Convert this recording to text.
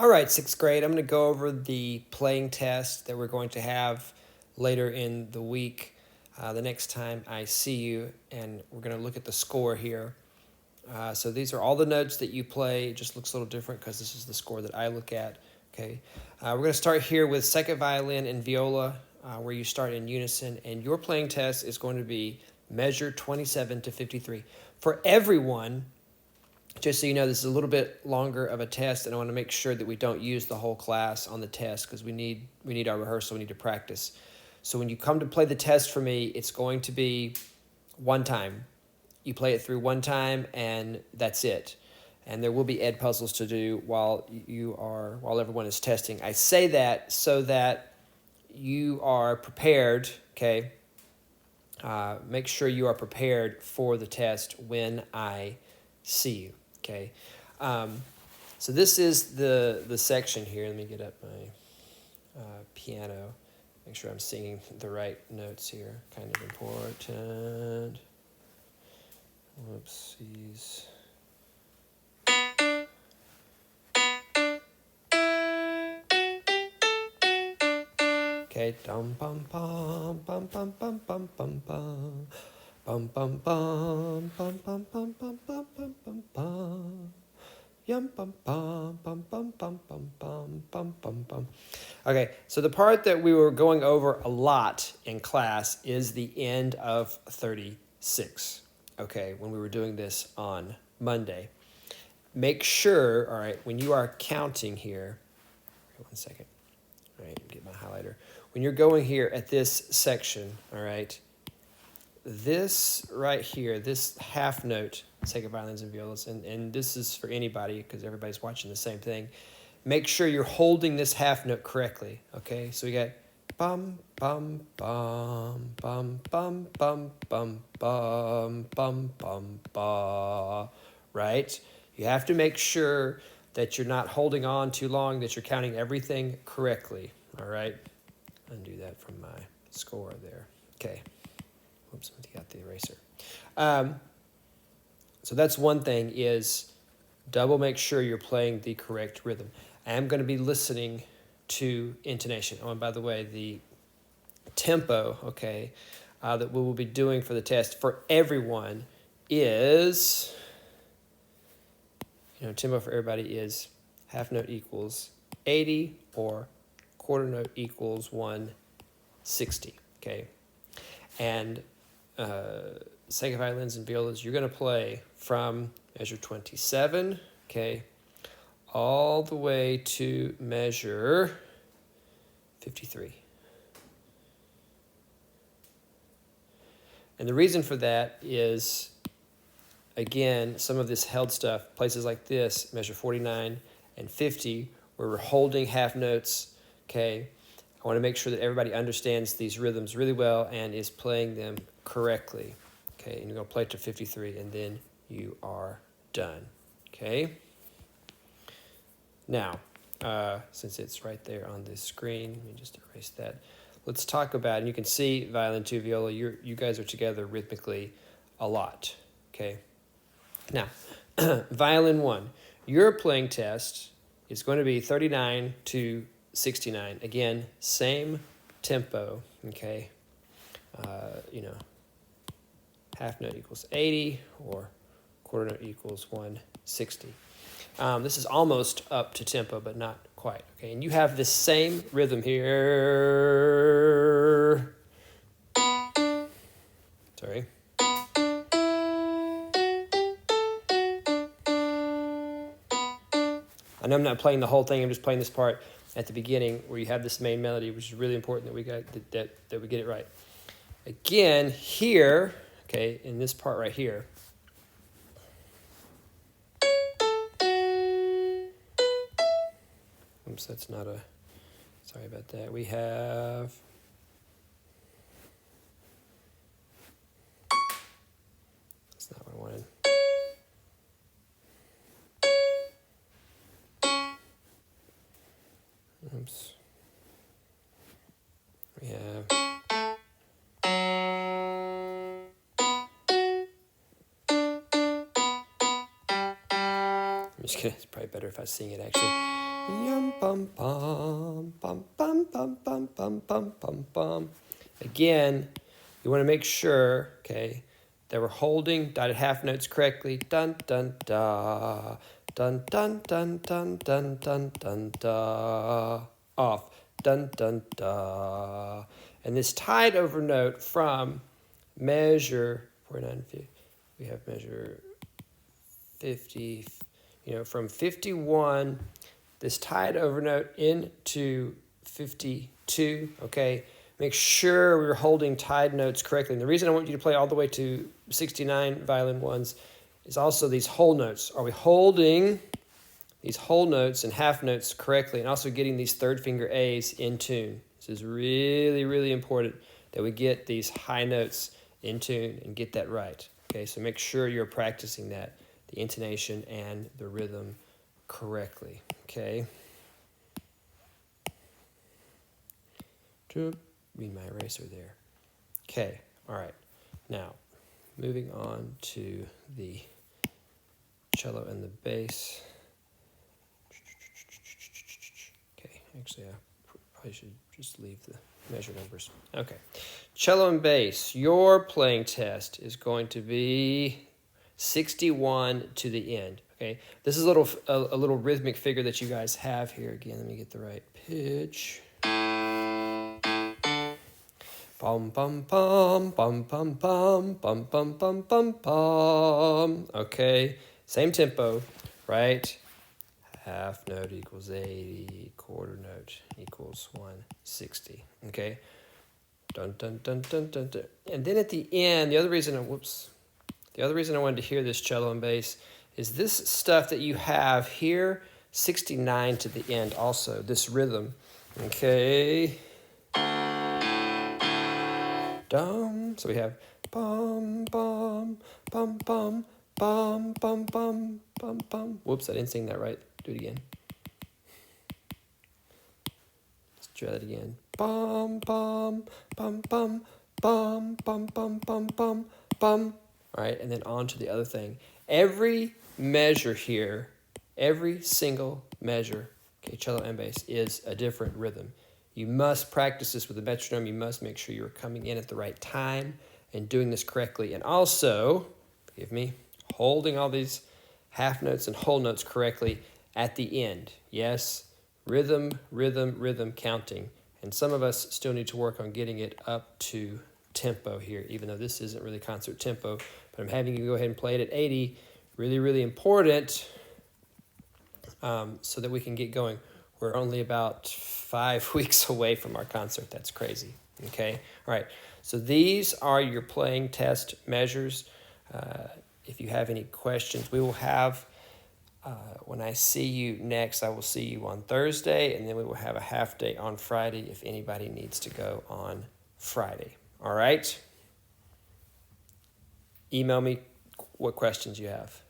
All right, sixth grade, I'm going to go over the playing test that we're going to have later in the week, the next time I see you, and we're going to look at the score here. So these are all the notes that you play. It just looks a little different because this is the score that I look at. Okay, we're going to start here with second violin and viola, where you start in unison, and your playing test is going to be measure 27 to 53. For everyone, just so you know, this is a little bit longer of a test, and I want to make sure that we don't use the whole class on the test because we need our rehearsal, we need to practice. So when you come to play the test for me, it's going to be one time. You play it through one time, and that's it. And there will be ed puzzles to do while everyone is testing. I say that so that you are prepared. Okay. Make sure you are prepared for the test when I see you. Okay, so this is the section here. Let me get up my piano. Make sure I'm singing the right notes here. Kind of important. Whoopsies. Okay, dum bum bum bum bum bum bum bum bum. Bum bum bum bum bum bum bum bum bum bum bum. Yum bum bum bum bum bum bum bum bum bum bum. Okay, so the part that we were going over a lot in class is the end of 36. Okay, when we were doing this on Monday. Make sure, all right, when you are counting here, one second. All right, get my highlighter. When you're going here at this section, all right, this right here, this half note, second violins and violas, and this is for anybody because everybody's watching the same thing. Make sure you're holding this half note correctly, okay? So we got bum, bum, bum, bum, bum, bum, bum, bum, bum, bum, ba, right? You have to make sure that you're not holding on too long, that you're counting everything correctly, all right? Undo that from my score there. Okay. Oops, I got the eraser. So that's one thing is double make sure you're playing the correct rhythm. I am going to be listening to intonation. Oh, and by the way, the tempo, okay, that we will be doing for the test for everyone is, tempo for everybody is half note equals 80 or quarter note equals 160, okay? And second violins and violas, you're going to play from measure 27, okay, all the way to measure 53. And the reason for that is, again, some of this held stuff, places like this, measure 49 and 50, where we're holding half notes, okay. I want to make sure that everybody understands these rhythms really well and is playing them correctly. Okay, and you're going to play to 53, and then you are done. Okay? Now, since it's right there on the screen, let me just erase that. Let's talk about, and you can see violin 2, viola, you guys are together rhythmically a lot. Okay? Now, violin 1, your playing test is going to be 39 to 69. Again, same tempo, okay? Half note equals 80 or quarter note equals 160. This is almost up to tempo, but not quite, okay? And you have this same rhythm here. Sorry. And I'm not playing the whole thing, I'm just playing this part at the beginning where you have this main melody, which is really important that we got that we get it right. Again, here, okay, in this part right here. Oops, that's not a, sorry about that. We have, that's not what I wanted. Oops. We have, I'm just kidding, it's probably better if I sing it actually. Yum bum bum bum bum bum bum bum bum bum bum. Again, you want to make sure, okay, that we're holding dotted half notes correctly. Dun dun da. Dun dun dun dun dun dun dun da. Off. Dun dun da. And this tied over note from measure 49, we have measure 50, from 51, this tied over note into 52, okay? Make sure we're holding tied notes correctly. And the reason I want you to play all the way to 69 violin ones is also these whole notes. Are we holding these whole notes and half notes correctly, and also getting these third finger A's in tune? This is really, really important that we get these high notes in tune and get that right. Okay, so make sure you're practicing that, the intonation and the rhythm correctly. Okay. Read my eraser there. Okay, all right. Now, moving on to the cello and the bass. Okay, actually, I probably should just leave the measure numbers. Okay, cello and bass, your playing test is going to be 61 to the end. Okay, this is a little rhythmic figure that you guys have here. Again, let me get the right pitch. Bum bum bum bum bum bum bum bum bum bum bum. Okay, same tempo, right? Half note equals 80, quarter note equals 160. Okay, dun dun dun dun dun dun. And then at the end, the other reason I wanted to hear this cello and bass is this stuff that you have here, 69 to the end. Also, this rhythm. Okay. Dum. So we have bum bum bum bum bum bum bum bum bum. Whoops, I didn't sing that right. Do it again. Let's try that again. Bum bum bum bum bum bum bum bum bum bum. All right, and then on to the other thing. Every measure here, every single measure, okay, cello and bass, is a different rhythm. You must practice this with a metronome. You must make sure you're coming in at the right time and doing this correctly. And also, forgive me, holding all these half notes and whole notes correctly at the end. Yes, rhythm, rhythm, rhythm counting. And some of us still need to work on getting it up to tempo here, even though this isn't really concert tempo. But I'm having you go ahead and play it at 80. Really, really important so that we can get going. We're only about 5 weeks away from our concert. That's crazy. Okay? All right. So these are your playing test measures. If you have any questions, we will have, when I see you next, I will see you on Thursday, and then we will have a half day on Friday if anybody needs to go on Friday. All right? Email me what questions you have.